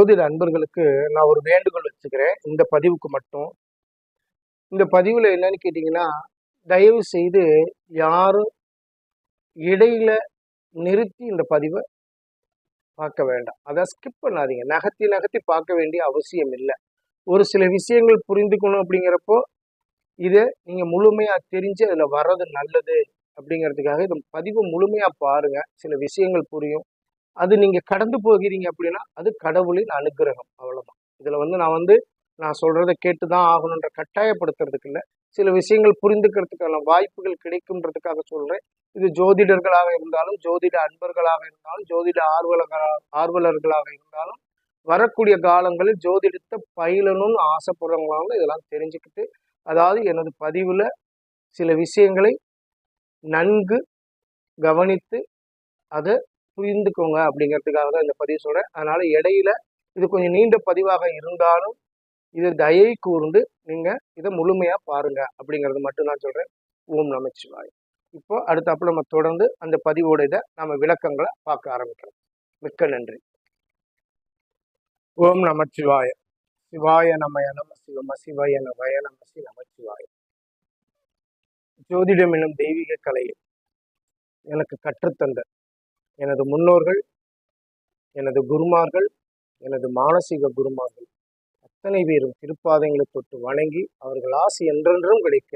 ஜோதிட அன்பர்களுக்கு நான் ஒரு வேண்டுகோள் வச்சுக்கிறேன். இந்த பதிவுக்கு மட்டும். இந்த பதிவுல என்னன்னு கேட்டீங்கன்னா, தயவு செய்து யாரும் இடையில நிறுத்தி இந்த பதிவை பார்க்க வேண்டாம். அதை ஸ்கிப் பண்ணாதீங்க. நகர்த்தி நகர்த்தி பார்க்க வேண்டிய அவசியம் இல்லை. ஒரு சில விஷயங்கள் புரிந்துக்கணும் அப்படிங்கிறப்போ இதை நீங்க முழுமையா தெரிஞ்சு அதுல வர்றது நல்லது அப்படிங்கிறதுக்காக இந்த பதிவை முழுமையா பாருங்க. சில விஷயங்கள் புரியும். அது நீங்க கடந்து போகிறீங்க அப்படின்னா அது கடவுளின் அனுகிரகம், அவ்வளவுதான். இதுல நான் சொல்றதை கேட்டுதான் ஆகணுன்ற கட்டாயப்படுத்துறதுக்கு இல்லை. சில விஷயங்கள் புரிந்துக்கிறதுக்கான வாய்ப்புகள் கிடைக்கும்ன்றதுக்காக சொல்றேன். இது ஜோதிடர்களாக இருந்தாலும், ஜோதிட அன்பர்களாக இருந்தாலும், ஜோதிட ஆர்வலர்களாக இருந்தாலும், வரக்கூடிய காலங்களில் ஜோதிடத்தை பயிலணும்னு ஆசைப்படுறவங்களாலும் இதெல்லாம் தெரிஞ்சுக்கிட்டு, அதாவது எனது பதிவுல சில விஷயங்களை நன்கு கவனித்து அதை புரிந்துக்கோங்க அப்படிங்கிறதுக்காக தான் இந்த பதிவு சொல்றேன். அதனால இடையில இது கொஞ்சம் நீண்ட பதிவாக இருந்தாலும் இதை தயை கூர்ந்து நீங்க இதை முழுமையா பாருங்க அப்படிங்கிறது மட்டும்தான் சொல்றேன். ஓம் நமச்சிவாய். இப்போ அடுத்தப்ப நம்ம தொடர்ந்து அந்த பதிவோட இதை நம்ம விளக்கங்களை பார்க்க ஆரம்பிக்கலாம். மிக்க நன்றி. ஓம் நமச்சிவாய. சிவாய நமய நம சிவம சிவய நமய நமசி நமச்சிவாய. ஜோதிடம் என்னும் தெய்வீக கலையை எனக்கு கற்றுத்தந்த எனது முன்னோர்கள், எனது குருமார்கள், எனது மானசீக குருமார்கள் அத்தனை பேரும் திருப்பாதங்களை தொட்டு வணங்கி அவர்கள் ஆசி என்றென்றும் கிடைக்க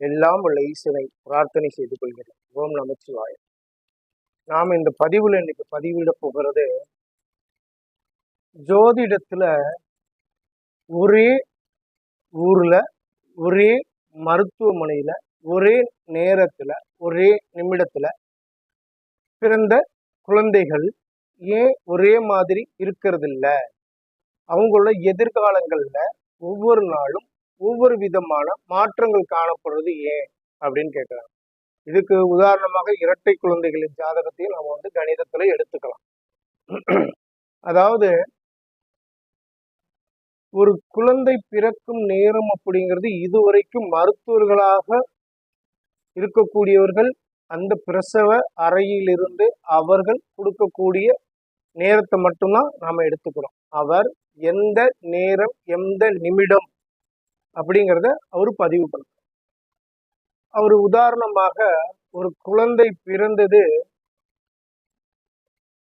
எல்லாம் உள்ள ஈசனை பிரார்த்தனை செய்து கொள்கிறேன். ஓம் நமச்சிவாய. நாம் இந்த பதிவுல இன்னைக்கு பதிவிட போகிறது, ஜோதிடத்துல ஒரே ஊர்ல, ஒரே மருத்துவமனையில, ஒரே நேரத்துல, ஒரே நிமிடத்துல பிறந்த குழந்தைகள் ஏன் ஒரே மாதிரி இருக்கிறது இல்லை, அவங்களோட எதிர்காலங்கள்ல ஒவ்வொரு நாளும் ஒவ்வொரு விதமான மாற்றங்கள் காணப்படுறது ஏன் அப்படின்னு கேட்கிறாங்க. இதுக்கு உதாரணமாக இரட்டை குழந்தைகளின் ஜாதகத்தையும் நம்ம கணிதத்துல எடுத்துக்கலாம். அதாவது ஒரு குழந்தை பிறக்கும் நேரம் அப்படிங்கிறது இதுவரைக்கும் மருத்துவர்களாக இருக்கக்கூடியவர்கள் அந்த பிரசவ அறையிலிருந்து அவர்கள் கொடுக்கக்கூடிய நேரத்தை மட்டும்தான் நாம எடுத்துக்கிறோம். அவர் எந்த நேரம் எந்த நிமிடம் அப்படிங்கிறத அவர் பதிவு பண்ணுறார். அவர் உதாரணமாக ஒரு குழந்தை பிறந்தது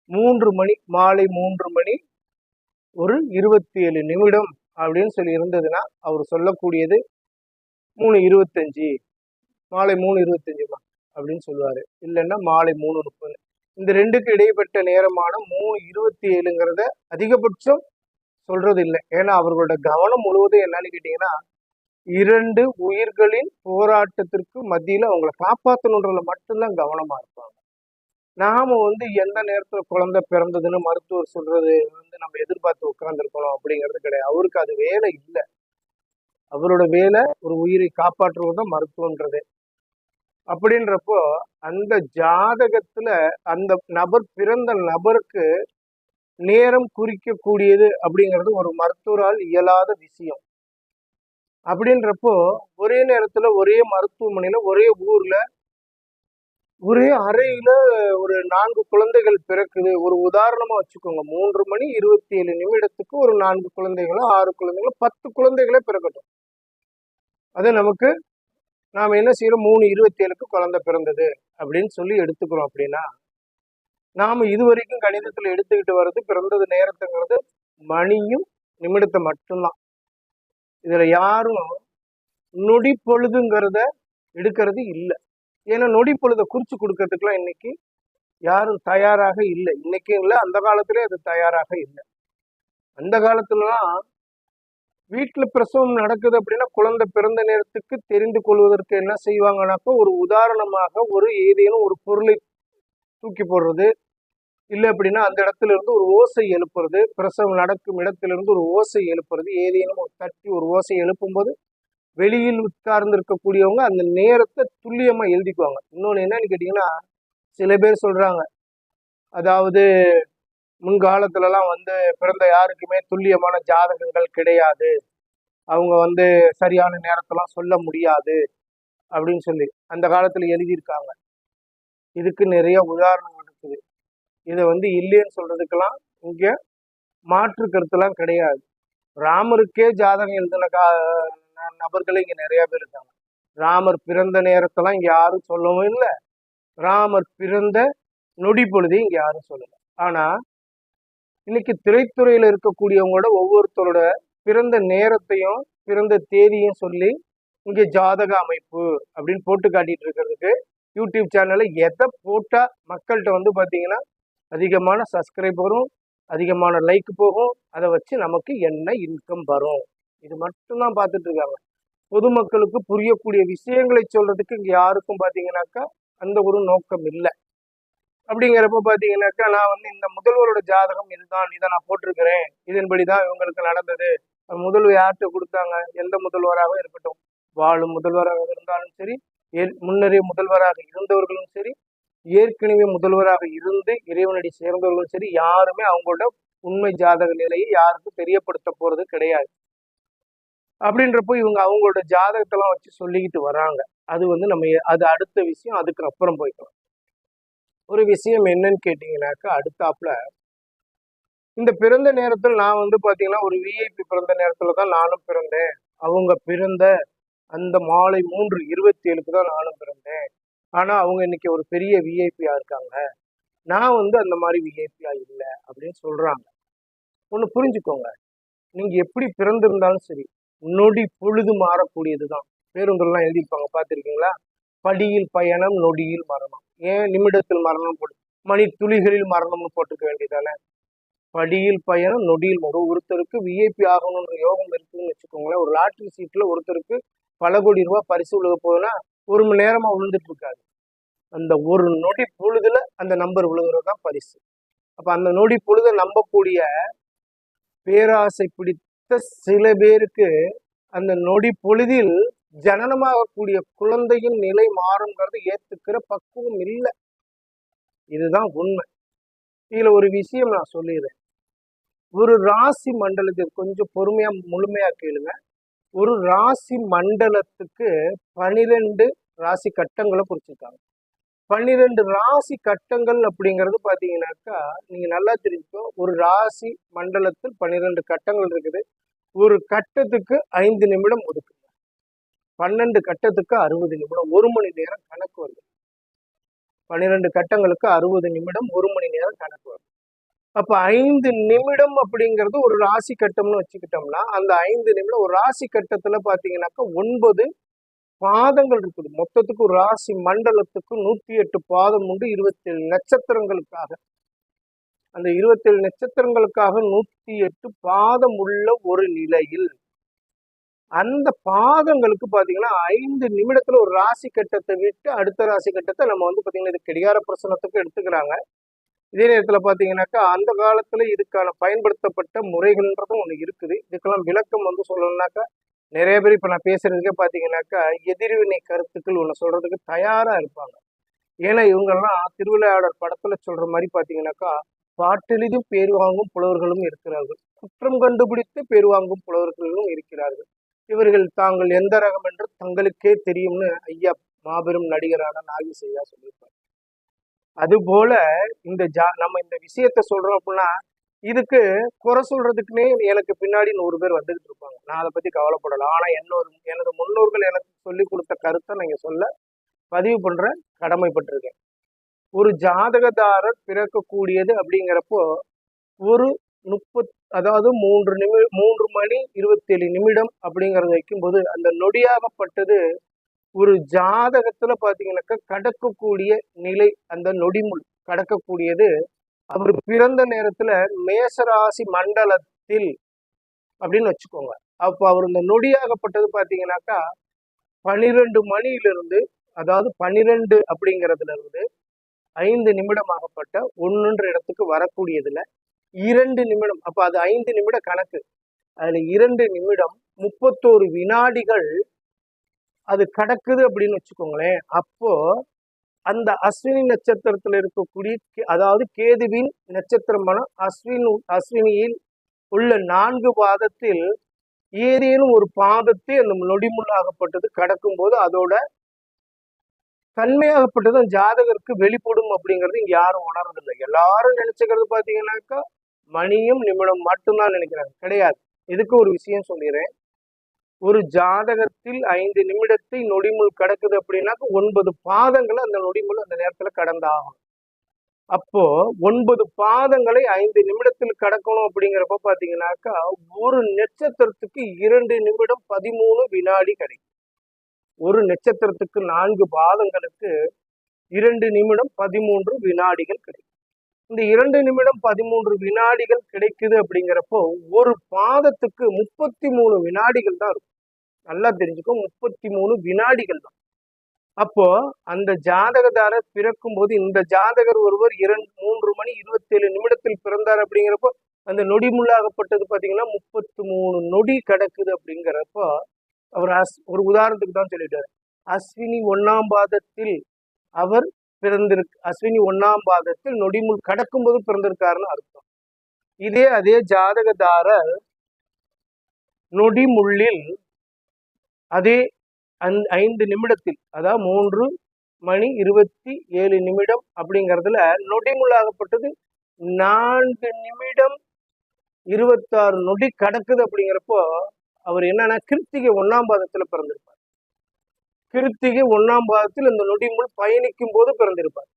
3 மணி, மாலை 3 மணி ஒரு 27 நிமிடம் அப்படின்னு சொல்லி இருந்ததுன்னா அவர் சொல்லக்கூடியது 3:25, மாலை 3:25 அப்படின்னு சொல்லுவாரு. இல்லைன்னா மாலை 3:30. இந்த ரெண்டுக்கு இடைப்பட்ட நேரமான 3:27ங்கிறத அதிகபட்சம் சொல்றது இல்லை. ஏன்னா அவர்களோட கவனம் முழுவதும் என்னன்னு கேட்டீங்கன்னா, 2 உயிர்களின் போராட்டத்திற்கு மத்தியில அவங்களை காப்பாற்றணுன்றதுல மட்டும்தான் கவனமா இருப்பாங்க. நாம எந்த நேரத்துல குழந்தை பிறந்ததுன்னு மருத்துவர் சொல்றது நம்ம எதிர்பார்த்து உட்கார்ந்துருக்கணும் அப்படிங்கிறது கிடையாது. அவருக்கு அது வேலை இல்லை. அவரோட வேலை ஒரு உயிரை காப்பாற்றுவதுதான் மருத்துவன்றது. அப்படின்றப்போ அந்த ஜாதகத்துல அந்த நபர் பிறந்த நபருக்கு நேரம் குறிக்கக்கூடியது அப்படிங்கிறது ஒரு மருத்துவரால் இயலாத விஷயம். அப்படின்றப்போ ஒரே நேரத்துல ஒரே மருத்துவமனையில ஒரே ஊர்ல ஒரே அறையில ஒரு 4 குழந்தைகள் பிறக்குது. ஒரு உதாரணமா வச்சுக்கோங்க, 3 மணி 27 நிமிடத்துக்கு ஒரு 4 குழந்தைகளோ 6 குழந்தைகளோ 10 குழந்தைகளே பிறக்கட்டும். அது நமக்கு நாம என்ன செய்யறோம், 3:27க்கு குழந்தை பிறந்தது அப்படின்னு சொல்லி எடுத்துக்கிறோம். அப்படின்னா நாம இதுவரைக்கும் கணிதத்துல எடுத்துக்கிட்டு வர்றது பிறந்தது நேரத்துங்கிறது மணியும் நிமிடத்தை மட்டும்தான். இதுல யாரும் நொடி பொழுதுங்கிறத எடுக்கிறது இல்லை. ஏன்னா நொடி பொழுதை குறிச்சு கொடுக்கறதுக்குலாம் இன்னைக்கு யாரும் தயாராக இல்லை. இன்னைக்கும் இல்லை, அந்த காலத்திலே அது தயாராக இல்லை. அந்த காலத்துலலாம் வீட்டுல பிரசவம் நடக்குது அப்படின்னா குழந்தை பிறந்த நேரத்துக்கு தெரிந்து கொள்வதற்கு என்ன செய்வாங்கன்னாக்கா, ஒரு உதாரணமாக ஒரு ஏதேனும் ஒரு பொருளை தூக்கி போடுறது, இல்லை அப்படின்னா அந்த இடத்துல இருந்து ஒரு ஓசை எழுப்புறது, பிரசவம் நடக்கும் இடத்திலிருந்து ஒரு ஓசை எழுப்புறது, ஏதேனும் ஒரு தட்டி ஒரு ஓசை எழுப்பும்போது வெளியில் உட்கார்ந்து இருக்கக்கூடியவங்க அந்த நேரத்தை துல்லியமா எழுதிக்குவாங்க. இன்னொன்னு என்னன்னு கேட்டீங்கன்னா, சில பேர் சொல்றாங்க, அதாவது முன்காலத்துலலாம் பிறந்த யாருக்குமே துல்லியமான ஜாதகங்கள் கிடையாது, அவங்க சரியான நேரத்தெல்லாம் சொல்ல முடியாது அப்படின்னு சொல்லி அந்த காலத்துல எழுதியிருக்காங்க. இதுக்கு நிறைய உதாரணம் இருக்குது. இதை இல்லைன்னு சொல்றதுக்கெல்லாம் இங்க மாற்று கருத்துலாம் கிடையாது. ராமருக்கே ஜாதகம் எழுதின நபர்கள் இங்க நிறைய பேர் இருக்காங்க. ராமர் பிறந்த நேரத்தெல்லாம் இங்க யாரும் சொல்லவும் இல்லை. ராமர் பிறந்த நொடி பொழுது இங்க யாரும் சொல்லல. ஆனா இன்னைக்கு திரைத்துறையில இருக்கக்கூடியவங்களோட ஒவ்வொருத்தரோட பிறந்த நேரத்தையும் பிறந்த தேதியும் சொல்லி இங்க ஜாதக அமைப்பு அப்படின்னு போட்டு காட்டிட்டு இருக்கிறதுக்கு யூடியூப் சேனல்ல எதை போட்டா மக்கள்கிட்ட பாத்தீங்கன்னா அதிகமான சப்ஸ்கிரைப் வரும், அதிகமான லைக் போகும், அதை வச்சு நமக்கு என்ன இன்கம் வரும், இது மட்டும்தான் பார்த்துட்டு இருக்காங்க. பொதுமக்களுக்கு புரியக்கூடிய விஷயங்களை சொல்றதுக்கு இங்க யாருக்கும் பாத்தீங்கன்னாக்கா அந்த ஒரு நோக்கம் இல்லை. அப்படிங்கிறப்ப பாத்தீங்கன்னாக்கா நான் இந்த முதல்வரோட ஜாதகம் இதுதான், இதை நான் போட்டிருக்கிறேன், இதன்படிதான் இவங்களுக்கு நடந்தது. முதல்வர் யார்கிட்ட கொடுத்தாங்க, எந்த முதல்வராக இருக்கட்டும், வாழும் முதல்வராக இருந்தாலும் சரி, முன்னரே முதல்வராக இருந்தவர்களும் சரி, ஏற்கனவே முதல்வராக இருந்து இறைவனடி சேர்ந்தவர்களும் சரி, யாருமே அவங்களோட உண்மை ஜாதக நிலையை யாருக்கும் தெரியப்படுத்த போறது கிடையாது. அப்படின்றப்போ இவங்க அவங்களோட ஜாதகத்தெல்லாம் வச்சு சொல்லிக்கிட்டு வராங்க. அது நம்ம அது அடுத்த விஷயம், அதுக்கு அப்புறம் போய்க்கலாம். ஒரு விஷயம் என்னன்னு கேட்டீங்கன்னாக்கா, அடுத்தாப்புல இந்த பிறந்த நேரத்தில் நான் பாத்தீங்கன்னா ஒரு விஐபி பிறந்த நேரத்துல தான் நானும் பிறந்தேன். அவங்க பிறந்த அந்த மாலை 3:27 தான் நானும் பிறந்தேன். ஆனா அவங்க இன்னைக்கு ஒரு பெரிய விஐபியா இருக்காங்க, நான் அந்த மாதிரி விஐபியா இல்லை அப்படின்னு சொல்றாங்க. ஒண்ணு புரிஞ்சுக்கோங்க, நீங்க எப்படி பிறந்திருந்தாலும் சரி, நொடி பொழுது மாறக்கூடியதுதான். பேருந்துலாம் எழுதியிருப்பாங்க, பார்த்துருக்கீங்களா? படியில் பயணம், நொடியில் மரணம். ஏன் நிமிடத்தில் மரணம் போட்டு மணி துளிகளில் மரணம்னு போட்டுக்க வேண்டியதானே? படியில் பயணம், நொடியில் ஒருத்தருக்கு விஐபி ஆகணும்ன்ற யோகம் இருக்குன்னு வச்சுக்கோங்களேன். ஒரு லாட்டரி சீட்ல ஒருத்தருக்கு பல கோடி ரூபாய் பரிசு விழுக போகுதுன்னா 1 மணி நேரமா விழுந்துட்டு இருக்காது. அந்த ஒரு நொடி பொழுதுல அந்த நம்பர் விழுகிறது தான் பரிசு. அப்ப அந்த நொடி பொழுத நம்பக்கூடிய பேராசை பிடித்த சில பேருக்கு அந்த நொடி பொழுதில் ஜனனமாகக்கூடிய குழந்தையின் நிலை மாறுங்கிறது ஏத்துக்கிற பக்குவம் இல்லை. இதுதான் உண்மை. இதுல ஒரு விஷயம் நான் சொல்லிடுறேன். ஒரு ராசி மண்டலத்துக்கு கொஞ்சம் பொறுமையா முழுமையா கேளுங்க. ஒரு ராசி மண்டலத்துக்கு 12 ராசி கட்டங்களை குறிச்சிருக்காங்க. 12 ராசி கட்டங்கள் அப்படிங்கிறது பாத்தீங்கன்னாக்கா நீங்க நல்லா தெரிஞ்சுக்கோ. ஒரு ராசி மண்டலத்தில் 12 கட்டங்கள் இருக்குது. ஒரு கட்டத்துக்கு 5 நிமிடம் ஒதுக்குங்க. 12 கட்டத்துக்கு 60 நிமிடம், 1 மணி நேரம் கணக்கு வருது. 12 கட்டங்களுக்கு 60 நிமிடம், 1 மணி நேரம் கணக்கு வருது. அப்ப 5 நிமிடம் அப்படிங்கிறது ஒரு ராசி கட்டம்னு வச்சுக்கிட்டோம்னா, அந்த 5 நிமிடம் ஒரு ராசி கட்டத்துல பாத்தீங்கன்னாக்கா 9 பாதங்கள் இருக்குது. மொத்தத்துக்கு ஒரு ராசி மண்டலத்துக்கு 108 பாதம் உண்டு. 27 நட்சத்திரங்களுக்காக, அந்த 27 நட்சத்திரங்களுக்காக 108 பாதம் உள்ள ஒரு நிலையில் அந்த பாதங்களுக்கு பாத்தீங்கன்னா 5 நிமிடத்துல ஒரு ராசி கட்டத்தை விட்டு அடுத்த ராசி கட்டத்தை நம்ம பாத்தீங்கன்னா இது கடிகார பிரசனத்துக்கு எடுத்துக்கிறாங்க. இதே நேரத்துல பாத்தீங்கன்னாக்கா அந்த காலத்துல இதுக்கான பயன்படுத்தப்பட்ட முறைகள்ன்றதும் ஒண்ணு இருக்குது. இதுக்கெல்லாம் விளக்கம் சொல்லணும்னாக்கா நிறைய பேர் இப்ப நான் பேசுறதுக்கே பாத்தீங்கன்னாக்கா எதிர்வினை கருத்துக்கள் ஒண்ணு சொல்றதுக்கு தயாரா இருப்பாங்க. ஏன்னா இவங்கெல்லாம் திருவிளையாடல் படத்துல சொல்ற மாதிரி பாத்தீங்கன்னாக்கா பாட்டெளிதும் பேர் வாங்கும் புலவர்களும் இருக்கிறார்கள், குற்றம் கண்டுபிடித்து பேர் வாங்கும் புலவர்களும் இருக்கிறார்கள். இவர்கள் தாங்கள் எந்த ரகம் என்று தங்களுக்கே தெரியும்னு ஐயா மாபெரும் நடிகரான நாகேஷ் ஐயா சொல்லியிருப்பார். அதுபோல நம்ம இந்த விஷயத்த சொல்றோம் அப்படின்னா இதுக்கு குறை சொல்றதுக்குன்னே எனக்கு பின்னாடி 100 பேர் வந்துகிட்டு இருப்பாங்க. நான் அதை பத்தி கவலைப்படல. ஆனா எனது முன்னோர்கள் எனக்கு சொல்லி கொடுத்த கருத்தை நீங்க சொல்ல பதிவு பண்ற கடமைப்பட்டிருக்கேன். ஒரு ஜாதகதாரர் பிறக்கக்கூடியது அப்படிங்கிறப்போ ஒரு 3 மணி 27 நிமிடம் அப்படிங்கறத வைக்கும்போது அந்த நொடியாகப்பட்டது ஒரு ஜாதகத்துல பாத்தீங்கன்னாக்கா கடக்கக்கூடிய நிலை, அந்த நொடிமுள் கடக்கக்கூடியது அவர் பிறந்த நேரத்துல மேசராசி மண்டலத்தில் அப்படின்னு வச்சுக்கோங்க. அப்ப அவர் இந்த நொடியாகப்பட்டது பாத்தீங்கன்னாக்கா 12 மணியிலிருந்து, அதாவது 12 அப்படிங்கிறதுல இருந்து 5 நிமிடம் ஆகப்பட்ட 1ன்ற இடத்துக்கு வரக்கூடியதுல 2 நிமிடம், அப்ப அது 5 நிமிட கணக்கு. அதுல 2 நிமிடம் 31 வினாடிகள் அது கடக்குது அப்படின்னு வச்சுக்கோங்களேன். அப்போ அந்த அஸ்வினி நட்சத்திரத்துல இருக்கக்கூடிய, அதாவது கேதுவின் நட்சத்திரமான அஸ்வினியில் உள்ள 4 பாதத்தில் ஏதேனும் ஒரு பாதத்தை அந்த நொடிமுள்ளாகப்பட்டது கடக்கும் போது அதோட தன்மையாகப்பட்டது ஜாதகருக்கு வெளிப்படும் அப்படிங்கிறது இங்க யாரும் உணர்றதில்லை. எல்லாரும் நினைச்சுக்கிறது பாத்தீங்கன்னாக்கா மணியும் நிமிடம் மட்டும்தான் நினைக்கிறாங்க. கிடையாது. இதுக்கு ஒரு விஷயம் சொல்லிடுறேன். ஒரு ஜாதகத்தில் 5 நிமிடத்தை நொடிமுள் கடக்குது அப்படின்னாக்க 9 பாதங்களை அந்த நொடிமுள் அந்த நேரத்துல கடந்தாகும். அப்போ 9 பாதங்களை 5 நிமிடத்தில் கடக்கணும் அப்படிங்கிறப்ப பாத்தீங்கன்னாக்கா ஒரு நட்சத்திரத்துக்கு 2 நிமிடம் 13 வினாடி கிடைக்கும். ஒரு நட்சத்திரத்துக்கு 4 பாதங்களுக்கு 2 நிமிடம் 13 வினாடிகள் கிடைக்கும். இந்த 2 நிமிடம் 13 வினாடிகள் கிடைக்குது அப்படிங்கிறப்போ ஒரு பாதத்துக்கு 33 வினாடிகள் தான் இருக்கும். நல்லா தெரிஞ்சுக்கோ, 33 வினாடிகள் தான். அப்போ அந்த ஜாதகதாரர் பிறக்கும் போது இந்த ஜாதகர் ஒருவர் 3 மணி 27 நிமிடத்தில் பிறந்தார் அப்படிங்கிறப்போ அந்த நொடி முள்ளாகப்பட்டது பாத்தீங்கன்னா 33 நொடி கிடக்குது அப்படிங்கிறப்போ அவர் ஒரு உதாரணத்துக்கு தான் சொல்லிட்டாரு. அஸ்வினி 1ஆம் பாதத்தில் அவர் அஸ்வினி 1ஆம் பாதத்தில் நொடிமுள் கடக்கும் போது பிறந்திருக்காருன்னு அர்த்தம். அதே ஜாதகதாரர் நொடிமுள்ளில் அதே 5 நிமிடத்தில், அதாவது 3 மணி 27 நிமிடம் அப்படிங்கிறதுல நொடிமுள்ளாகப்பட்டது 4 நிமிடம் 26 நொடி கடக்குது அப்படிங்கிறப்போ அவர் என்னன்னா கிருத்திகை 1ஆம் பாதத்துல பிறந்திருப்பார். கிருத்திகை 1ஆம் பாதத்தில் இந்த நொடிமுள் பயணிக்கும் போது பிறந்திருப்பார்.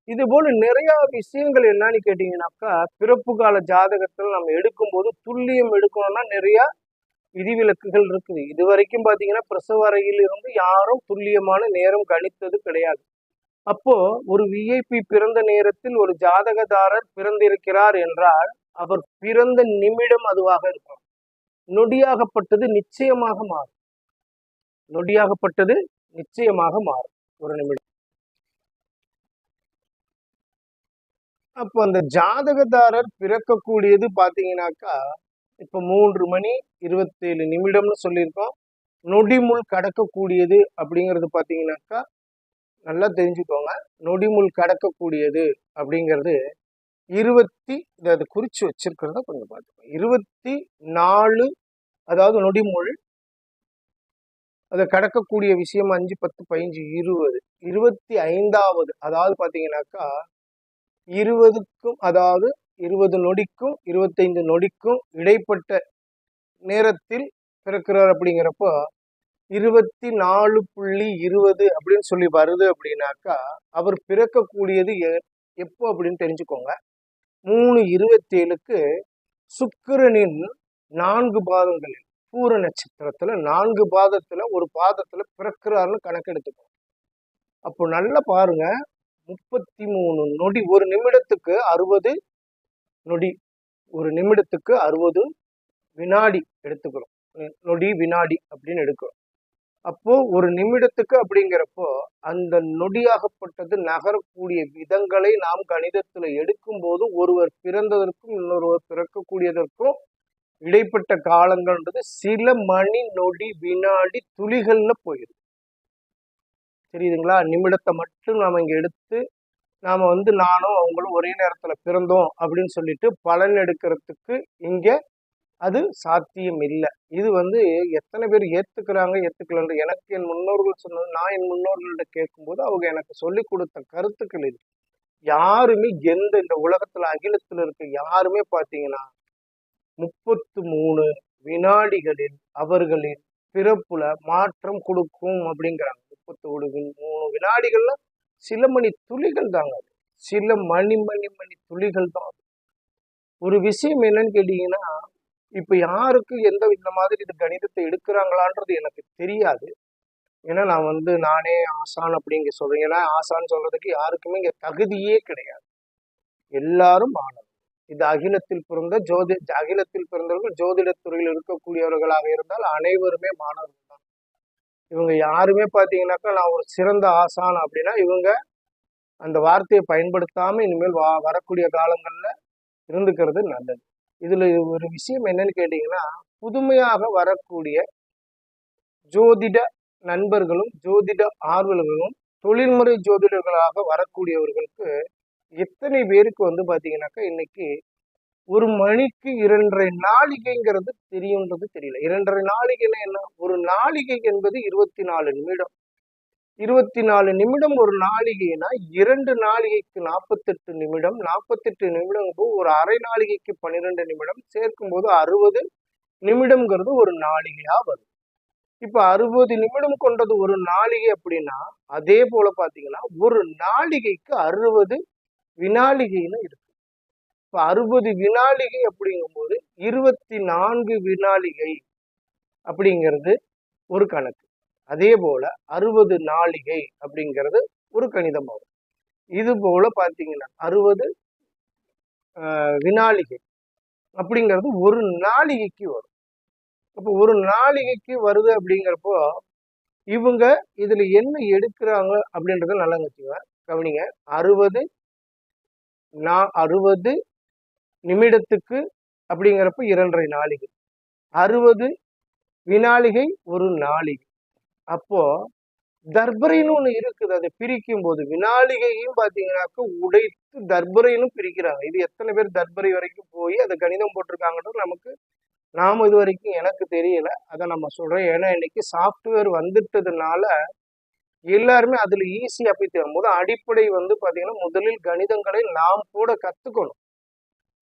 இது போல நிறைய விஷயங்கள் என்னன்னு கேட்டீங்கன்னாக்கா பிறப்பு கால ஜாதகத்தில் நம்ம எடுக்கும் போது துல்லியம் எடுக்கணும்னா நிறைய விதிவிலக்குகள் இருக்குது. இது வரைக்கும் பாத்தீங்கன்னா பிரசவ அறையில் இருந்து யாரும் துல்லியமான நேரம் கணித்தது கிடையாது. அப்போ ஒரு விஐபி பிறந்த நேரத்தில் ஒரு ஜாதகதாரர் பிறந்திருக்கிறார் என்றால் அவர் பிறந்த நிமிடம் அதுவாக இருக்கும். நொடியாகப்பட்டது நிச்சயமாக மாறும். நொடியாகப்பட்டது நிச்சயமாக மாறும் ஒரு நிமிடம். அப்போ அந்த ஜாதகதாரர் பிறக்கக்கூடியது பாத்தீங்கன்னாக்கா இப்ப 3 மணி 27 நிமிடம்னு சொல்லியிருக்கோம். நொடிமுள் கடக்கக்கூடியது அப்படிங்கிறது பாத்தீங்கன்னாக்கா நல்லா தெரிஞ்சுக்கோங்க. நொடிமுள் கடக்கக்கூடியது அப்படிங்கிறது அது குறிச்சு வச்சிருக்கிறத கொஞ்சம் பார்த்துக்கோங்க. 24, அதாவது நொடிமுள் அதை கடக்கக்கூடிய விஷயம் 5, 10, 15, 20, 25வது, அதாவது பாத்தீங்கன்னாக்கா 20க்கும், அதாவது 20 நொடிக்கும் 25 நொடிக்கும் இடைப்பட்ட நேரத்தில் பிறக்கிறார் அப்படிங்கிறப்போ 24.20 அப்படின்னு சொல்லி வருது அப்படின்னாக்கா அவர் பிறக்கக்கூடியது எப்போ அப்படின்னு தெரிஞ்சுக்கோங்க. 3:27க்கு சுக்கிரனின் 4 பாதங்களில் பூர நட்சத்திரத்துல 4 பாதத்துல ஒரு பாதத்துல பிறக்கிறாருன்னு கணக்கெடுத்துக்கோங்க. அப்போ நல்லா பாருங்க, 33 நொடி. ஒரு நிமிடத்துக்கு 60 நொடி, ஒரு நிமிடத்துக்கு 60 வினாடி எடுத்துக்கிறோம். நொடி வினாடி அப்படின்னு எடுக்கிறோம். அப்போ ஒரு நிமிடத்துக்கு அப்படிங்கிறப்போ அந்த நொடியாகப்பட்டது நகரக்கூடிய விதங்களை நாம் கணிதத்துல எடுக்கும் போது ஒருவர் பிறந்ததற்கும் இன்னொருவர் பிறக்கக்கூடியதற்கும் இடைப்பட்ட காலங்கள்ன்றது சில மணி நொடி வினாடி துளிகள்ல போயிடும். தெரியுதுங்களா? நிமிடத்தை மட்டும் நாம இங்க எடுத்து நாம நானும் அவங்களும் ஒரே நேரத்துல பிறந்தோம் அப்படின்னு சொல்லிட்டு பலன் எடுக்கிறதுக்கு இங்க அது சாத்தியம் இல்லை. இது எத்தனை பேர் ஏத்துக்கலன்னு எனக்கு என் முன்னோர்கள் சொன்னது, நான் என் முன்னோர்கள்ட்ட கேட்கும்போது அவங்க எனக்கு சொல்லி கொடுத்த கருத்துக்கள் இது. யாருமே இந்த உலகத்துல அகிலத்துல இருக்க யாருமே பாத்தீங்கன்னா 33 வினாடிகளில் அவர்களின் பிறப்புல மாற்றம் கொடுக்கும் அப்படிங்கிறாங்க. 33 வினாடிகள்ல சில மணி துளிகள் தாங்க, சில மணி துளிகள் தான். ஒரு விஷயம் என்னன்னு கேட்டீங்கன்னா, இப்ப யாருக்கு இந்த மாதிரி இது கணிதத்தை எடுக்கிறாங்களான்றது எனக்கு தெரியாது. ஏன்னா நான் நானே ஆசான் அப்படிங்க சொல்றேன். ஏன்னா ஆசான் சொல்றதுக்கு யாருக்குமே இங்க தகுதியே கிடையாது. எல்லாரும் மாணவர். இது அகிலத்தில் பிறந்தவர்கள் ஜோதிடத்துறையில் இருக்கக்கூடியவர்களாக இருந்தால் அனைவருமே மாணவர்கள் தான். இவங்க யாருமே பாத்தீங்கன்னாக்கா நான் ஒரு சிறந்த ஆசான் அப்படின்னா இவங்க அந்த வார்த்தையை பயன்படுத்தாம இனிமேல் வரக்கூடிய காலங்கள்ல இருந்துக்கிறது நல்லது. இதுல ஒரு விஷயம் என்னன்னு கேட்டீங்கன்னா, புதுமையாக வரக்கூடிய ஜோதிட நண்பர்களும் ஜோதிட ஆர்வலர்களும் தொழில்முறை ஜோதிடர்களாக வரக்கூடியவர்களுக்கு எத்தனை பேருக்கு பாத்தீங்கன்னாக்கா இன்னைக்கு ஒரு மணிக்கு 2.5 நாளிகைங்கிறது தெரியும்ன்றது தெரியல. 2.5 நாளிகைன்னா என்ன? ஒரு நாளிகை என்பது 24 நிமிடம். 24 நிமிடம் ஒரு நாளிகைனா 2 நாளிகைக்கு 48 நிமிடம், 48 நிமிடம் ஒரு அரை நாளிகைக்கு 12 நிமிடம் சேர்க்கும்போது 60 நிமிடம்ங்கிறது ஒரு நாளிகையா வரும். இப்ப 60 நிமிடம் கொண்டது ஒரு நாளிகை அப்படின்னா அதே போல பாத்தீங்கன்னா ஒரு நாளிகைக்கு 60 வினாளிகைன்னு இருக்கு. இப்ப 60 வினாளிகை அப்படிங்கும்போது 24 வினாளிகை அப்படிங்கிறது ஒரு கணக்கு. அதே போல 60 நாளிகை அப்படிங்கிறது ஒரு கணிதம் வரும். இது போல பாத்தீங்கன்னா 60 வினாளிகை அப்படிங்கிறது ஒரு நாளிகைக்கு வரும். அப்போ ஒரு நாளிகைக்கு வருது அப்படிங்கிறப்போ இவங்க இதுல என்ன எடுக்கிறாங்க அப்படின்றத நல்லா கவனிங்க. 60 நிமிடத்துக்கு அப்படிங்கிறப்ப 2.5 நாளிகை, 60 வினாளிகை ஒரு நாளிகை. அப்போ தர்பரைன்னு ஒண்ணு இருக்குது. அதை பிரிக்கும் போது வினாளிகையும் பாத்தீங்கன்னாக்க உடைத்து தர்பரைன்னு பிரிக்கிறாங்க. இது எத்தனை பேர் தர்பரை வரைக்கும் போய் அதை கணிதம் போட்டிருக்காங்கன்றது நமக்கு இது வரைக்கும் எனக்கு தெரியல. அதை நம்ம சொல்றேன். ஏன்னா இன்னைக்கு சாஃப்ட்வேர் வந்துட்டதுனால எல்லாருமே அதுல ஈஸியா போய் தேடும் போது அடிப்படை பாத்தீங்கன்னா முதலில் கணிதங்களை நாம் கூட கத்துக்கணும்.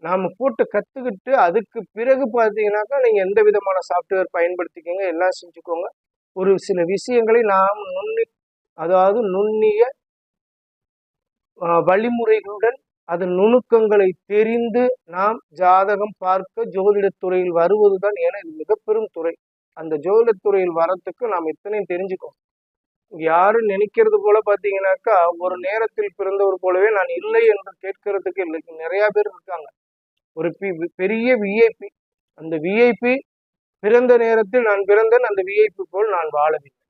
நாம போட்டு கத்துக்கிட்டு அதுக்கு பிறகு பாத்தீங்கன்னாக்கா நீங்க எந்த விதமான சாஃப்ட்வேர் பயன்படுத்திக்கோங்க, எல்லாம் செஞ்சுக்கோங்க. ஒரு சில விஷயங்களை நாம் நுண்ணிய வழிமுறைகளுடன் அதன் நுணுக்கங்களை தெரிந்து நாம் ஜாதகம் பார்க்க ஜோதிடத்துறையில் வருவதுதான். ஏன்னா இது மிக பெரும் துறை. அந்த ஜோதிடத்துறையில் வரத்துக்கு நாம் இத்தனையும் தெரிஞ்சுக்கோம். யாரும் நினைக்கிறது போல பாத்தீங்கன்னாக்கா ஒரு நேரத்தில் பிறந்தவர் போலவே நான் இல்லை என்று கேட்கறதுக்கு இல்லை. நிறைய பேர் இருக்காங்க. ஒரு பெரிய விஐபி, அந்த விஐபி பிறந்த நேரத்தில் நான் பிறந்தேன், அந்த விஐபி போல் நான் வாழவில்லை.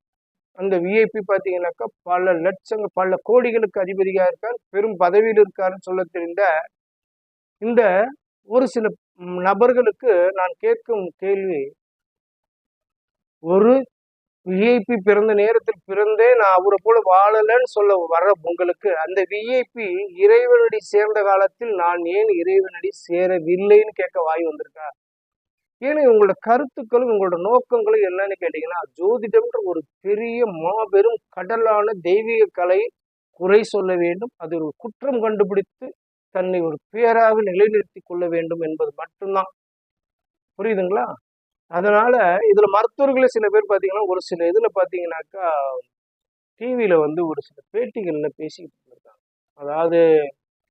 அந்த விஐபி பாத்தீங்கன்னாக்கா பல லட்சங்கள் பல கோடிகளுக்கு அதிபதியா இருக்கார், பெரும் பதவியில் இருக்காருன்னு சொல்ல தெரிந்த இந்த ஒரு சில நபர்களுக்கு நான் கேட்கும் கேள்வி, ஒரு விஐபி பிறந்த நேரத்தில் பிறந்தே நான் அவரை போல வாழலன்னு சொல்ல வர்ற உங்களுக்கு அந்த விஐபி இறைவனடி சேர்ந்த காலத்தில் நான் ஏன் இறைவனடி சேரவில்லைன்னு கேட்க வாய் வந்திருக்கா? ஏன்னா உங்களோட கருத்துக்களும் உங்களோட நோக்கங்களும் என்னன்னு கேட்டீங்கன்னா, ஜோதிடம்ன்ற ஒரு பெரிய மாபெரும் கடலான தெய்வீக கலை குறை சொல்ல வேண்டும், அது ஒரு குற்றம் கண்டுபிடித்து தன்னை ஒரு பேராக நிலைநிறுத்தி கொள்ள வேண்டும் என்பது மட்டும்தான். புரியுதுங்களா? அதனால இதுல மருத்துவர்களே சில பேர் பாத்தீங்கன்னா ஒரு சில இதுல பாத்தீங்கன்னாக்கா டிவியில ஒரு சில பேட்டிகள்ல பேசிக்கிட்டு இருக்காங்க. அதாவது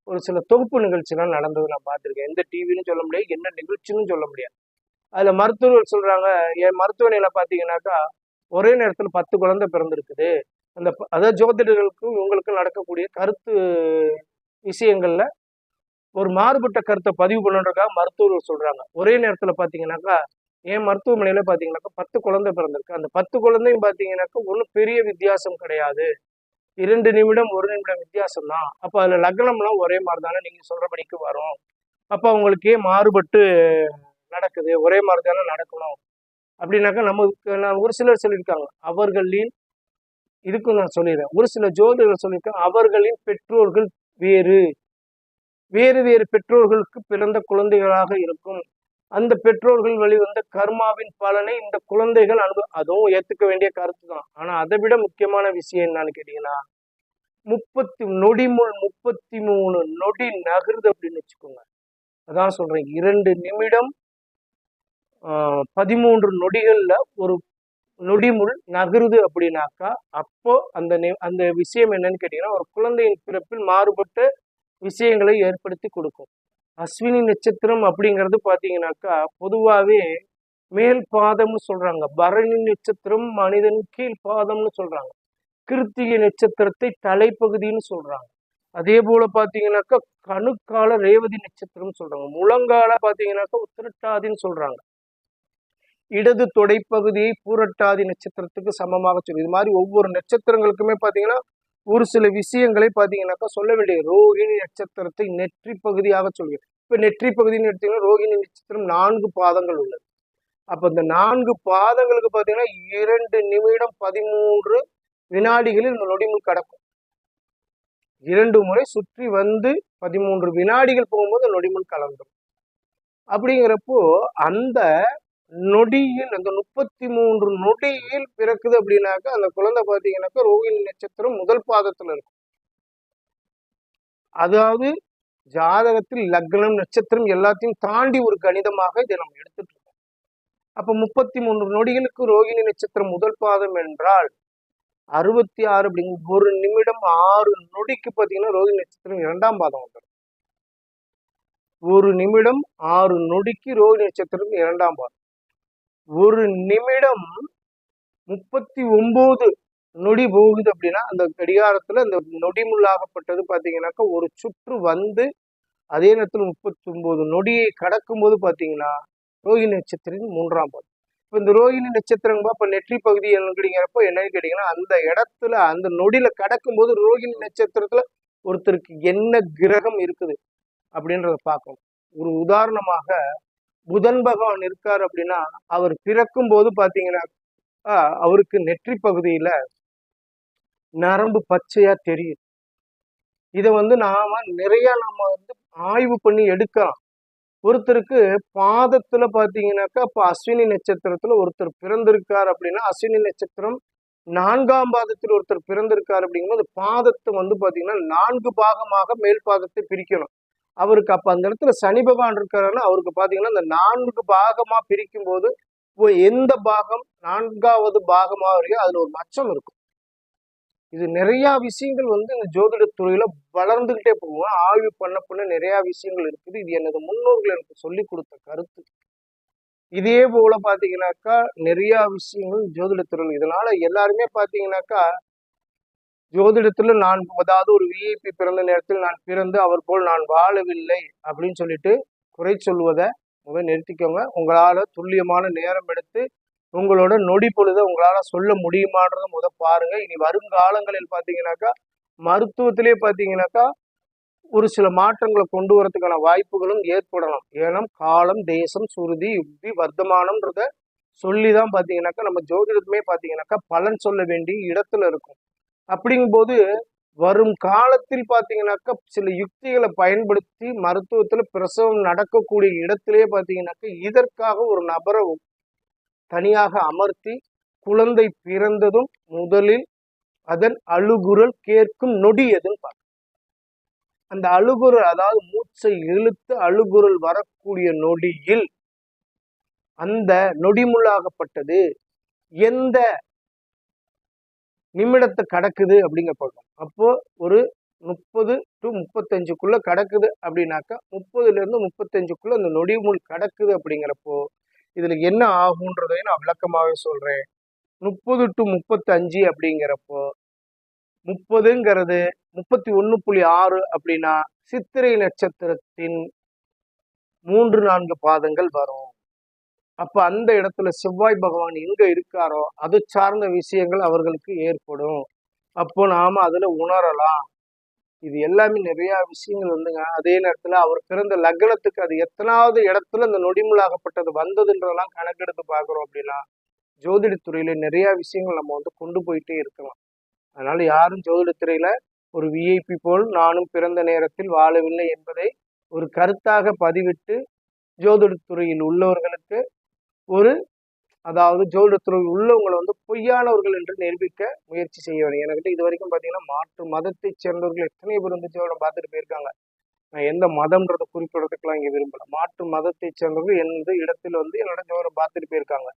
ஒரு சில தொகுப்பு நிகழ்ச்சிலாம் நடந்தது நான் பார்த்திருக்கேன். எந்த டிவின்னு சொல்ல முடியாது, என்ன நிகழ்ச்சின்னு சொல்ல முடியாது. அதுல மருத்துவர்கள் சொல்றாங்க, என் மருத்துவமனையில பாத்தீங்கன்னாக்கா ஒரே நேரத்துல 10 குழந்தை பிறந்திருக்குது. அதாவது ஜோதிடர்களுக்கும் இவங்களுக்கும் நடக்கக்கூடிய கருத்து விஷயங்கள்ல ஒரு மாறுபட்ட கருத்தை பதிவு பண்ணுறதுக்காக மருத்துவர்கள் சொல்றாங்க. ஒரே நேரத்துல பாத்தீங்கன்னாக்கா என் மருத்துவமனையில பாத்தீங்கன்னாக்கா 10 குழந்தை பிறந்திருக்கு. அந்த 10 குழந்தையும் பாத்தீங்கன்னாக்கா ஒன்றும் பெரிய வித்தியாசம் கிடையாது, 2 நிமிடம் 1 நிமிடம் வித்தியாசம் தான். அப்ப அதுல லக்னம்லாம் ஒரே மாதிரி தானே நீங்க சொல்றபடிக்கு வரும். அப்ப அவங்களுக்கு ஏன் மாறுபட்டு நடக்குது, ஒரே மாதிரி தானே நடக்கணும் அப்படின்னாக்கா நமக்கு ஒரு சிலர் சொல்லியிருக்காங்க. அவர்களின் இதுக்கும் நான் சொல்லிடுறேன், ஒரு சில ஜோதிடர்கள் சொல்லியிருக்காங்க அவர்களின் பெற்றோர்கள் வேறு வேறு பெற்றோர்களுக்கு பிறந்த குழந்தைகளாக இருக்கும். அந்த பெற்றோர்கள் வெளிவந்த கர்மாவின் பலனை இந்த குழந்தைகள் அதுவும் ஏத்துக்க வேண்டிய கருத்து தான். ஆனா அதை விட முக்கியமான விஷயம் என்னன்னு கேட்டீங்கன்னா 33 நொடி நகருது அப்படின்னு வச்சுக்கோங்க. அதான் சொல்றேன், 2 நிமிடம் 13 நொடிகள்ல ஒரு நொடிமுள் நகருது அப்படின்னாக்கா அப்போ அந்த விஷயம் என்னன்னு கேட்டீங்கன்னா ஒரு குழந்தையின் பிறப்பில் மாறுபட்ட விஷயங்களை ஏற்படுத்தி கொடுக்கும். அஸ்வினி நட்சத்திரம் அப்படிங்கிறது பாத்தீங்கன்னாக்கா பொதுவாகவே மேல் பாதம்னு சொல்றாங்க. பரணி நட்சத்திரம் மனிதன் கீழ் பாதம்னு சொல்றாங்க. கிருத்திகை நட்சத்திரத்தை தலைப்பகுதின்னு சொல்றாங்க. அதே போல பாத்தீங்கன்னாக்கா கணுக்கால ரேவதி நட்சத்திரம் சொல்றாங்க. முழங்கால பாத்தீங்கன்னாக்கா உத்திரட்டாதின்னு சொல்றாங்க. இடது தொடைப்பகுதியை பூரட்டாதி நட்சத்திரத்துக்கு சமமாக சொல்லு. இது மாதிரி ஒவ்வொரு நட்சத்திரங்களுக்குமே பாத்தீங்கன்னா ஒரு சில விஷயங்களை பாத்தீங்கன்னாக்கா சொல்ல வேண்டிய. ரோகிணி நட்சத்திரத்தை நெற்றி பகுதியாக சொல்கிறேன். இப்ப நெற்றி பகுதின்னு எடுத்தீங்கன்னா ரோகிணி நட்சத்திரம் 4 பாதங்கள் உள்ளது. அப்ப இந்த 4 பாதங்களுக்கு பாத்தீங்கன்னா 2 நிமிடம் 13 வினாடிகளில் இந்த நொடிமுள் கடக்கும். 2 முறை சுற்றி வந்து 13 வினாடிகள் போகும்போது நொடிமுள் கலந்துடும். அப்படிங்கிறப்போ அந்த நொடியில் அந்த 33 நொடியில் பிறக்குது அப்படின்னாக்கா அந்த குழந்தை பாத்தீங்கன்னாக்கா ரோகிணி நட்சத்திரம் முதல் பாதத்துல இருக்கும். அதாவது ஜாதகத்தில் லக்னம் நட்சத்திரம் எல்லாத்தையும் தாண்டி ஒரு கணிதமாக இதை நம்ம எடுத்துட்டு இருக்கோம். அப்ப 33 நொடிகளுக்கு ரோகிணி நட்சத்திரம் முதல் பாதம் என்றால் 66 அப்படிங்கிற ஒரு நிமிடம் 6 நொடிக்கு பாத்தீங்கன்னா ரோகிணி நட்சத்திரம் இரண்டாம் பாதம் வந்துடும். ஒரு நிமிடம் 6 நொடிக்கு ரோகிணி நட்சத்திரம் இரண்டாம் பாதம். ஒரு நிமிடம் 39 நொடி போகுது அப்படின்னா அந்த கடிகாரத்துல அந்த நொடி முள்ளாகப்பட்டது பாத்தீங்கன்னாக்கா ஒரு சுற்று வந்து அதே நேரத்தில் 39 நொடியை கடக்கும் போது பாத்தீங்கன்னா ரோகிணி நட்சத்திரம் மூன்றாம் பாதம். இப்ப இந்த ரோகிணி நட்சத்திரம் இப்ப நெற்றி பகுதி அப்படிங்கிறப்போ என்னன்னு கேட்டீங்கன்னா அந்த இடத்துல அந்த நொடியில கடக்கும் போது ரோகிணி நட்சத்திரத்துல ஒருத்தருக்கு என்ன கிரகம் இருக்குது அப்படின்றத பார்க்கணும். ஒரு உதாரணமாக புதன் பகவான் இருக்காரு அப்படின்னா அவர் பிறக்கும் போது பாத்தீங்கன்னா அவருக்கு நெற்றி பகுதியில நரம்பு பச்சையா தெரியும். இதை நாம நிறைய ஆய்வு பண்ணி எடுக்கலாம். ஒருத்தருக்கு பாதத்துல பாத்தீங்கன்னாக்கா இப்ப அஸ்வினி நட்சத்திரத்துல ஒருத்தர் பிறந்திருக்கார் அப்படின்னா அஸ்வினி நட்சத்திரம் 4ஆம் பாதத்தில் ஒருத்தர் பிறந்திருக்காரு அப்படிங்கும்போது பாதத்தை பாத்தீங்கன்னா 4 பாகமாக மேல் பாதத்தை பிரிக்கணும். அவருக்கு அப்ப அந்த இடத்துல சனி பகவான் இருக்காருன்னா அவருக்கு பாத்தீங்கன்னா இந்த 4 பாகமா பிரிக்கும் போது எந்த பாகம் 4வது பாகமா வரையோ அதுல ஒரு மச்சம் இருக்கும். இது நிறைய விஷயங்கள் இந்த ஜோதிட துறையில வளர்ந்துகிட்டே போகும். ஆய்வு பண்ண நிறைய விஷயங்கள் இருக்குது. இது எனது முன்னோர்கள் எனக்கு சொல்லி கொடுத்த கருத்து. இதே போல பாத்தீங்கன்னாக்கா நிறைய விஷயங்கள் ஜோதிட துறையில். இதனால எல்லாருமே பாத்தீங்கன்னாக்கா ஜோதிடத்துல நான் அதாவது ஒரு விஐபி பிறந்த நேரத்தில் நான் பிறந்து அவர் போல் நான் வாழவில்லை அப்படின்னு சொல்லிட்டு குறை சொல்வதை நிறுத்திக்கோங்க. உங்களால துல்லியமான நேரம் எடுத்து உங்களோட நொடி பொழுதை உங்களால சொல்ல முடியுமான்றத பாருங்க. இனி வருங்காலங்களில் பாத்தீங்கன்னாக்கா மருத்துவத்திலே பாத்தீங்கன்னாக்கா ஒரு சில மாற்றங்களை கொண்டு வரதுக்கான வாய்ப்புகளும் ஏற்படலாம். ஏன்னா காலம் தேசம் சுருதி யுக்தி வர்த்தமானம்ன்றத சொல்லிதான் பாத்தீங்கன்னாக்கா நம்ம ஜோதிடத்துமே பாத்தீங்கன்னாக்கா பலன் சொல்ல வேண்டிய இடத்துல இருக்கும். அப்படிங்கும் போது வரும் காலத்தில் பாத்தீங்கன்னாக்கா சில யுக்திகளை பயன்படுத்தி மருத்துவத்துல பிரசவம் நடக்கக்கூடிய இடத்திலேயே பாத்தீங்கன்னாக்கா இதற்காக ஒரு நபரை தனியாக அமர்த்தி குழந்தை பிறந்ததும் முதலில் அதன் அழுகுரல் கேட்கும் நொடி எதுன்னு பார்க்க. அந்த அழுகுரல் அதாவது மூச்சை இழுத்து அழுகுரல் வரக்கூடிய நொடியில் அந்த நொடிமுள்ளாகப்பட்டது எந்த நிமிடத்தை கடக்குது அப்படிங்கப்படும். அப்போ ஒரு 30 to 35க்குள்ள கடக்குது அப்படின்னாக்கா 30ல இருந்து 35க்குள்ள அந்த நொடிமுள் கடக்குது அப்படிங்கிறப்போ இதுல என்ன ஆகுன்றதையும் நான் விளக்கமாவே சொல்றேன். 30 to 35 அப்படிங்கிறப்போ 30ங்கிறது 31.6 அப்படின்னா சித்திரை நட்சத்திரத்தின் 3-4 பாதங்கள் வரும். அப்ப அந்த இடத்துல செவ்வாய் பகவான் எங்க இருக்காரோ அது சார்ந்த விஷயங்கள் அவர்களுக்கு ஏற்படும். அப்போ நாம அதுல உணரலாம். இது எல்லாமே நிறைய விஷயங்கள் அதே நேரத்துல அவர் பிறந்த லக்னத்துக்கு அது எத்தனாவது இடத்துல இந்த நொடிமுள்ளாகப்பட்டது வந்ததுன்றதெல்லாம் கணக்கெடுத்து பாக்குறோம் அப்படின்னா ஜோதிடத்துறையில நிறைய விஷயங்கள் நம்ம கொண்டு போயிட்டே இருக்கலாம். அதனால யாரும் ஜோதிடத்துறையில ஒரு விஐபி போல் நானும் பிறந்த நேரத்தில் வாழவில்லை என்பதை ஒரு கருத்தாக பதிவிட்டு ஜோதிடத்துறையில் உள்ளவர்களுக்கு அதாவது ஜோதிடத்துறையில் உள்ளவங்களை பொய்யானவர்கள் என்று நிரூபிக்க முயற்சி செய்ய வேண்டும். என்கிட்ட இது வரைக்கும் பாத்தீங்கன்னா மாற்று மதத்தை சேர்ந்தவர்கள் எத்தனை பேர் ஜோதிடம் பார்த்துட்டு போயிருக்காங்க. நான் எந்த மதம்ன்றதை குறிப்பிடறதுக்கெல்லாம் இங்க விரும்பல. மாற்று மதத்தை சேர்ந்தவர்கள் எந்த இடத்துல என்னோட ஜோதிடம் பார்த்துட்டு போயிருக்காங்க.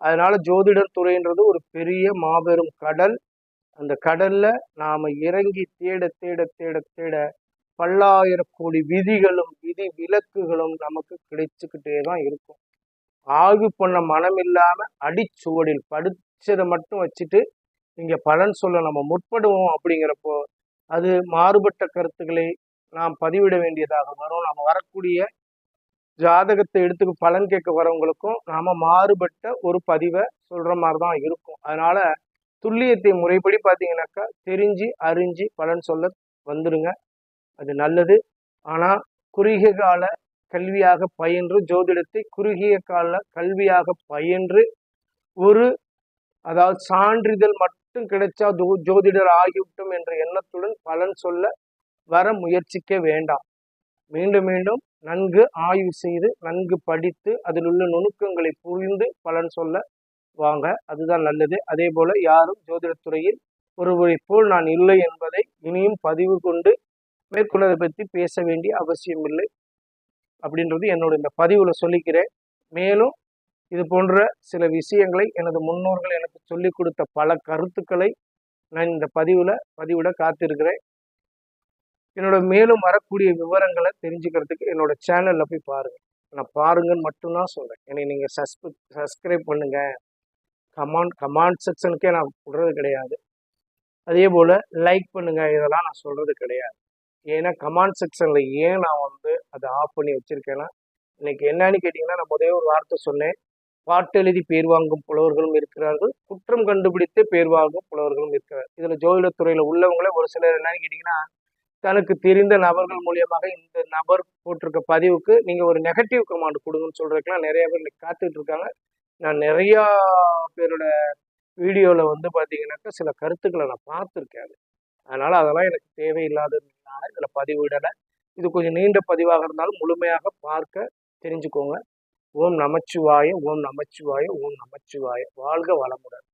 அதனால ஜோதிடர் துறைன்றது ஒரு பெரிய மாபெரும் கடல். அந்த கடல்ல நாம இறங்கி தேட தேட தேட தேட பல்லாயிரம் கோடி விதிகளும் விதி விலக்குகளும் நமக்கு கிடைச்சுக்கிட்டே தான் இருக்கும். ஆய்வு பண்ண மனம் இல்லாம அடிச்சுவடில் படிச்சதை மட்டும் வச்சுட்டு இங்க பலன் சொல்ல நம்ம முற்படுவோம் அப்படிங்கிறப்போ அது மாறுபட்ட கருத்துக்களை நாம் பதிவிட வேண்டியதாக வரும். நம்ம வரக்கூடிய ஜாதகத்தை எடுத்துக்கு பலன் கேட்க வரவங்களுக்கும் நாம மாறுபட்ட ஒரு பதிவை சொல்ற மாதிரிதான் இருக்கும். அதனால துல்லியத்தை முறைப்படி பாத்தீங்கன்னாக்கா தெரிஞ்சு அறிஞ்சு பலன் சொல்ல வந்துடுங்க, அது நல்லது. ஆனா குறுகிய கால கல்வியாக பயின்று ஜோதிடத்தை குறுகிய கால கல்வியாக பயின்று அதாவது சான்றிதழ் மட்டும் கிடைச்சா ஜோதிடர் ஆகிவிட்டோம் என்ற எண்ணத்துடன் பலன் சொல்ல வர முயற்சிக்க வேண்டாம். மீண்டும் மீண்டும் நன்கு ஆய்வு செய்து நன்கு படித்து அதில் உள்ள நுணுக்கங்களை புரிந்து பலன் சொல்ல வாங்க, அதுதான் நல்லது. அதே போல யாரும் ஜோதிடத்துறையில் ஒருவரை போல் நான் இல்லை என்பதை இனியும் பதிவு கொண்டு மேற்கொள்ளதை பற்றி பேச வேண்டிய அவசியம் இல்லை அப்படின்றது என்னோட இந்த பதிவுல சொல்லிக்கிறேன். மேலும் இது போன்ற சில விஷயங்களை எனது முன்னோர்கள் எனக்கு சொல்லிக் கொடுத்த பல கருத்துக்களை நான் இந்த பதிவிட காத்திருக்கிறேன். என்னோட மேலும் வரக்கூடிய விவரங்களை தெரிஞ்சுக்கிறதுக்கு என்னோட சேனல்ல போய் பாருங்க. நான் பாருங்கன்னு மட்டும்தான் சொல்றேன். என்னை நீங்க சப்ஸ்கிரைப் பண்ணுங்க. கமெண்ட் செக்ஷனுக்கே நான் விடுறது கிடையாது. அதே போல லைக் பண்ணுங்க, இதெல்லாம் நான் சொல்றது கிடையாது. ஏன்னா கமெண்ட் செக்ஷன்ல ஏன் நான் அதை ஆஃப் பண்ணி வச்சிருக்கேன்னா, இன்னைக்கு என்னன்னு கேட்டீங்கன்னா, நான் முதலே ஒரு வார்த்தை சொன்னேன். பாட்டெழுதி பேர் வாங்கும் புலவர்களும் இருக்கிறார்கள், குற்றம் கண்டுபிடித்து பேர் வாங்கும் புலவர்களும் இருக்கிறார். இதுல ஜோதிடத்துறையில உள்ளவங்களே ஒரு சிலர் என்னன்னு கேட்டீங்கன்னா, தனக்கு தெரிந்த நபர்கள் மூலியமாக இந்த நபர் போட்டிருக்க பதிவுக்கு நீங்க ஒரு நெகட்டிவ் கமெண்ட் கொடுங்கன்னு சொல்றதுக்கெல்லாம் நிறைய பேர் இன்னைக்கு காத்துட்டு இருக்காங்க. நான் நிறைய பேரோட வீடியோவில் பார்த்தீங்கன்னாக்கா சில கருத்துக்களை நான் பார்த்துருக்கேன். அதனால அதெல்லாம் எனக்கு தேவையில்லாததுனால இதில் பதிவிடலை. இது கொஞ்சம் நீண்ட பதிவாக இருந்தாலும் முழுமையாக பார்க்க தெரிஞ்சுக்கோங்க. ஓம் நமச்சிவாய, ஓம் நமச்சிவாய, ஓம் நமச்சிவாய. வாழ்க வளமுடன்.